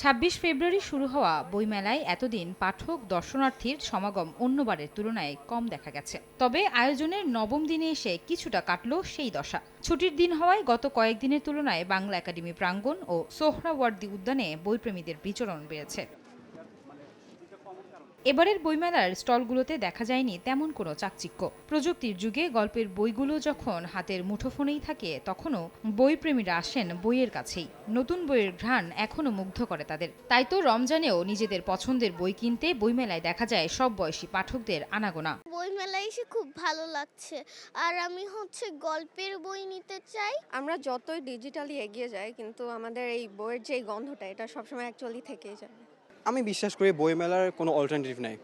২৬ ফেব্রুয়ারি শুরু হওয়া বইমেলায় এতদিন পাঠক দর্শনার্থীর সমাগম অন্যবারের তুলনায় কম দেখা গেছে। তবে আয়োজনের নবম দিনে এসে কিছুটা কাটল সেই দশা। ছুটির দিন হওয়ায় গত কয়েকদিনের তুলনায় বাংলা একাডেমি প্রাঙ্গণ ও সোহরাওয়ার্দী উদ্যানে বইপ্রেমীদের বিচরণ বেড়েছে। এবারের বইমেলার স্টলগুলোতে দেখা যায়নি তেমন কোনো চাকচিক্য। প্রযুক্তির যুগে গল্পের বইগুলো যখন হাতের মুঠোফোনেই থাকে, তখনও বইপ্রেমীরা আসেন বইয়ের কাছেই। নতুন বইয়ের ঘ্রাণ এখনও মুগ্ধ করে তাদের। তাই তো রমজানেও নিজেদের পছন্দের বই কিনতে বইমেলায় দেখা যায় সব বয়সী পাঠকদের আনাগোনা। বইমেলায় এসে খুব ভালো লাগছে। আর আমি গল্পের বই নিতে চাই। আমরা যতই ডিজিটালি এগিয়ে যাই, কিন্তু আমাদের এই বইয়ের যে গন্ধটা, এটা সবসময় অ্যাকচুয়ালি থেকেই যায়। আমি বিশ্বাস করি বইমেলার কোনো অল্টারনেটিভ নাই।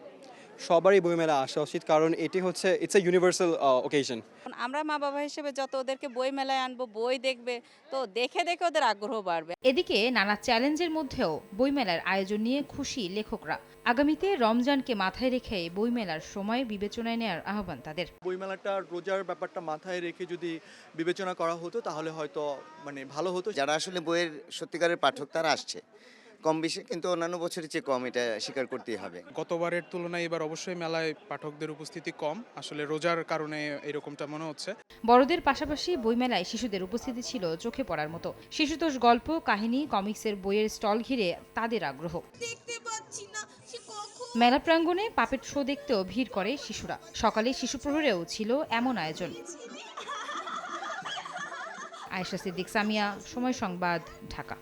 সবারই বইমেলা আসা উচিত, কারণ এটি হচ্ছে ইটস এ ইউনিভার্সাল অকেশন। আমরা মা বাবা হিসেবে যত ওদেরকে বই মেলায় আনবো, বই দেখবে, তো দেখে দেখে ওদের আগ্রহ বাড়বে। এদিকে নানা চ্যালেঞ্জের মধ্যেও বইমেলার আয়োজন নিয়ে খুশি লেখকরা। আগামীতে রমজানকে মাথায় রেখে বইমেলার সময় বিবেচনায় নেওয়ার আহ্বান তাদের। বইমেলাটা রোজার ব্যাপারটা মাথায় রেখে যদি বিবেচনা করা হতো তাহলে হয়তো ভালো হতো। যারা আসলে বইয়ের সত্যিকারের পাঠক তারা আসছে কম বেশি, কিন্তু অন্যান্য বছরের চেয়ে কম, এটা স্বীকার করতেই হবে। গতবারের তুলনায় এবার অবশ্যই মেলায় পাঠকদের উপস্থিতি কম, আসলে রোজার কারণে এরকমটা মনে হচ্ছে। বড়দের পাশাপাশি বইমেলায় শিশুদের উপস্থিতি ছিল চোখে পড়ার মতো। শিশুতোষ গল্প, কাহিনী, কমিক্সের বইয়ের স্টল ঘিরে তাদের আগ্রহ। মেলা প্রাঙ্গণে পাপেট শো দেখতেও ভিড় করে শিশুরা। সকালে শিশু প্রহরেও ছিল এমন আয়োজন। আয়েশা সিদ্দিক, সামিয়া, সময় সংবাদ, ঢাকা।